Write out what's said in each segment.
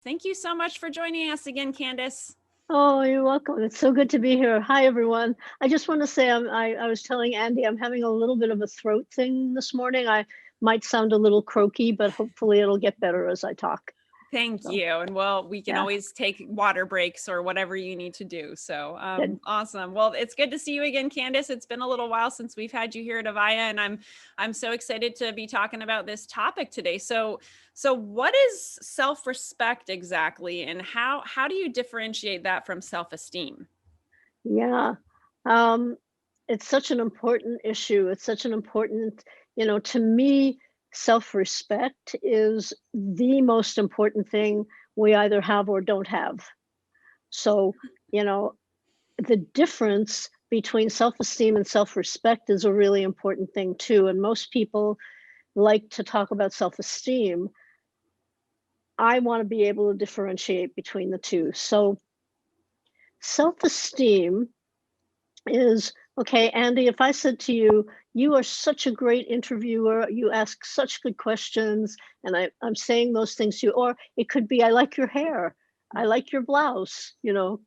Thank you so much for joining us again, Candace. Oh, you're welcome. It's so good to be here. Hi, everyone. I just want to say I was telling Andy I'm having a little bit of a throat thing this morning. I might sound a little croaky, but hopefully it'll get better as I talk. Thank So, you. And well, we can yeah, always take water breaks or whatever you need to do. So good. awesome. Well, it's good to see you again, Candace. It's been a little while since we've had you here at AVAIYA, and I'm so excited to be talking about this topic today. So what is self-respect exactly, and how do you differentiate that from self-esteem? Yeah. Um, it's such an important issue. It's such an important, to me, self-respect is the most important thing we either have or don't have. So, you know, the difference between self-esteem and self-respect is a really important thing too. And most people like to talk about self-esteem. I want to be able to differentiate between the two. So self-esteem is okay, Andy, if I said to you, you are such a great interviewer, you ask such good questions, and I'm saying those things to you, or it could be, I like your hair, I like your blouse,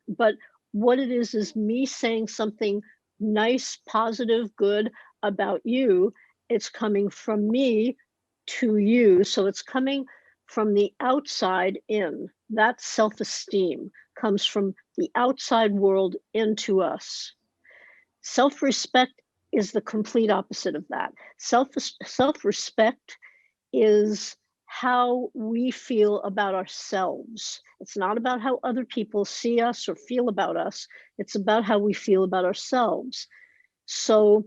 but what it is me saying something nice, positive, good about you. It's coming from me to you. So it's coming from the outside in. That self esteem comes from the outside world into us. Self-respect is the complete opposite of that. Self-respect is how we feel about ourselves. It's not about how other people see us or feel about us. It's about how we feel about ourselves. So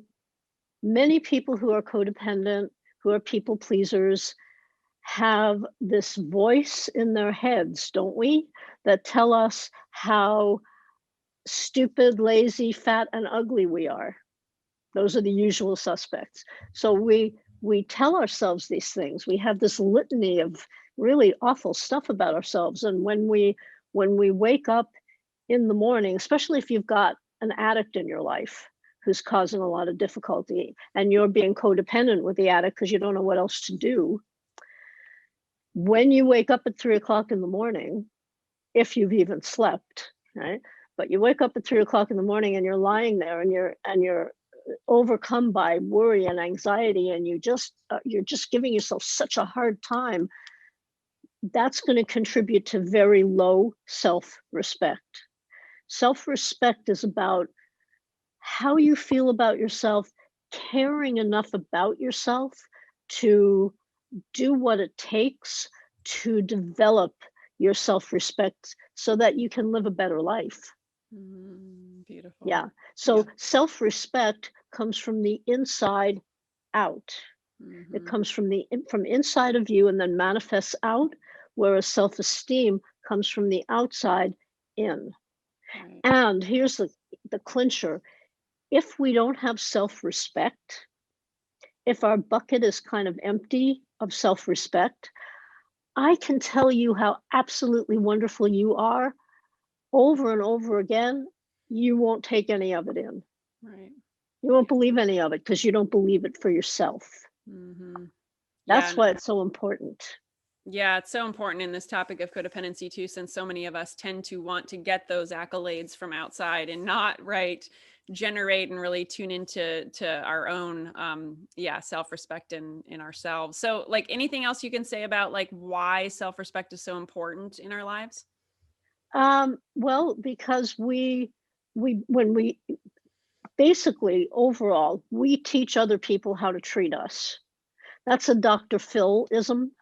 many people who are codependent, who are people pleasers, have this voice in their heads, don't we? That tell us how stupid, lazy, fat, and ugly we are. Those are the usual suspects. So we tell ourselves these things. We have this litany of really awful stuff about ourselves. And when we wake up in the morning, especially if you've got an addict in your life who's causing a lot of difficulty and you're being codependent with the addict because you don't know what else to do, when you wake up at 3 o'clock in the morning, if you've even slept, right? But you wake up at 3 o'clock in the morning and you're lying there and you're overcome by worry and anxiety, and you're just giving yourself such a hard time. That's going to contribute to very low self-respect. Self-respect is about how you feel about yourself, caring enough about yourself to do what it takes to develop your self-respect so that you can live a better life. Beautiful. Yeah. Yeah. So self-respect comes from the inside out. It Hmm. comes from inside of you and then manifests out, whereas self-esteem comes from the outside in. Right. And here's the clincher. If we don't have self-respect, if our bucket is kind of empty of self-respect, I can tell you how absolutely wonderful you are over and over again. You won't take any of it in. Right. You won't believe any of it because you don't believe it for yourself. Mm-hmm. Yeah. That's why it's so important. Yeah, it's so important in this topic of codependency too, since so many of us tend to want to get those accolades from outside and not generate and really tune into our own self-respect in ourselves. So like anything else you can say about like why self-respect is so important in our lives? Well, because we when we basically overall we teach other people how to treat us. That's a Dr. Phil-ism,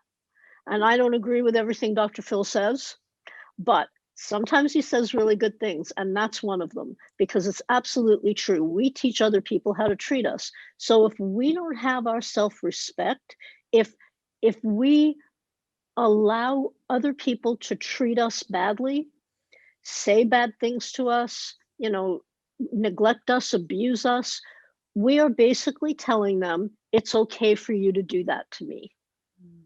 and I don't agree with everything Dr. Phil says, but sometimes he says really good things, and that's one of them because it's absolutely true. We teach other people how to treat us. So if we don't have our self-respect, if if we allow other people to treat us badly, say bad things to us, neglect us, abuse us, we are basically telling them it's okay for you to do that to me. Mm.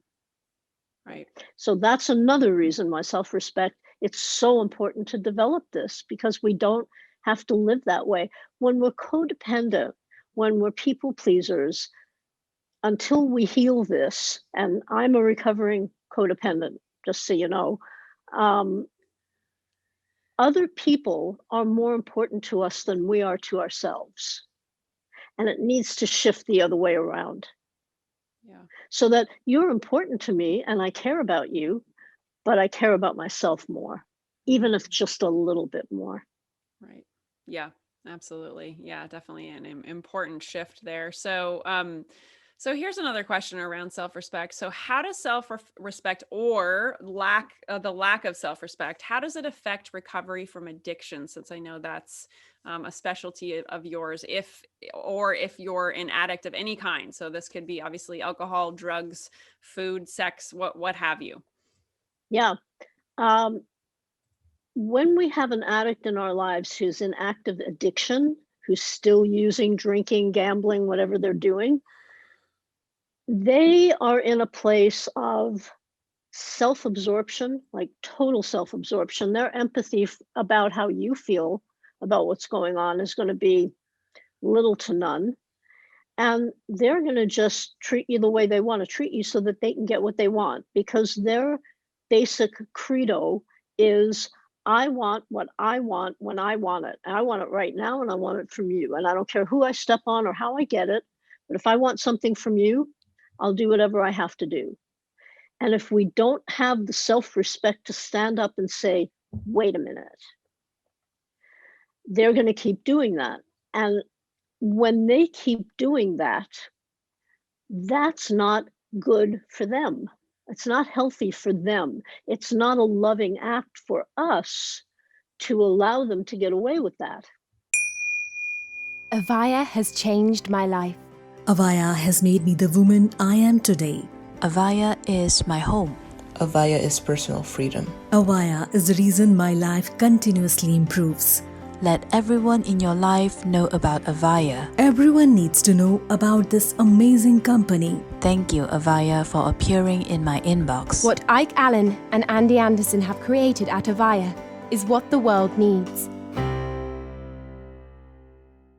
Right. So that's another reason why self-respect, it's so important to develop this because we don't have to live that way. When we're codependent, when we're people pleasers, until we heal this, and I'm a recovering codependent, just so you know, Um, Other people are more important to us than we are to ourselves. And it needs to shift the other way around Yeah. so that you're important to me and I care about you, but I care about myself more, even if just a little bit more. Right. Yeah, absolutely. Yeah, definitely an important shift there. So, so here's another question around self-respect. So, how does self-respect or the lack of self-respect, how does it affect recovery from addiction? Since I know that's a specialty of yours, if you're an addict of any kind. So this could be obviously alcohol, drugs, food, sex, what have you. Yeah. Um, when we have an addict in our lives who's in active addiction, who's still using, drinking, gambling, whatever they're doing, they are in a place of self-absorption, like total self-absorption. Their empathy about how you feel about what's going on is going to be little to none. And they're going to just treat you the way they want to treat you so that they can get what they want, because their basic credo is, I want what I want when I want it. And I want it right now and I want it from you. And I don't care who I step on or how I get it. But if I want something from you, I'll do whatever I have to do. And if we don't have the self-respect to stand up and say, wait a minute, they're going to keep doing that. And when they keep doing that, that's not good for them. It's not healthy for them. It's not a loving act for us to allow them to get away with that. AVAIYA has changed my life. AVAIYA has made me the woman I am today. AVAIYA is my home. AVAIYA is personal freedom. AVAIYA is the reason my life continuously improves. Let everyone in your life know about AVAIYA. Everyone needs to know about this amazing company. Thank you, AVAIYA, for appearing in my inbox. What Ike Allen and Andy Anderson have created at AVAIYA is what the world needs.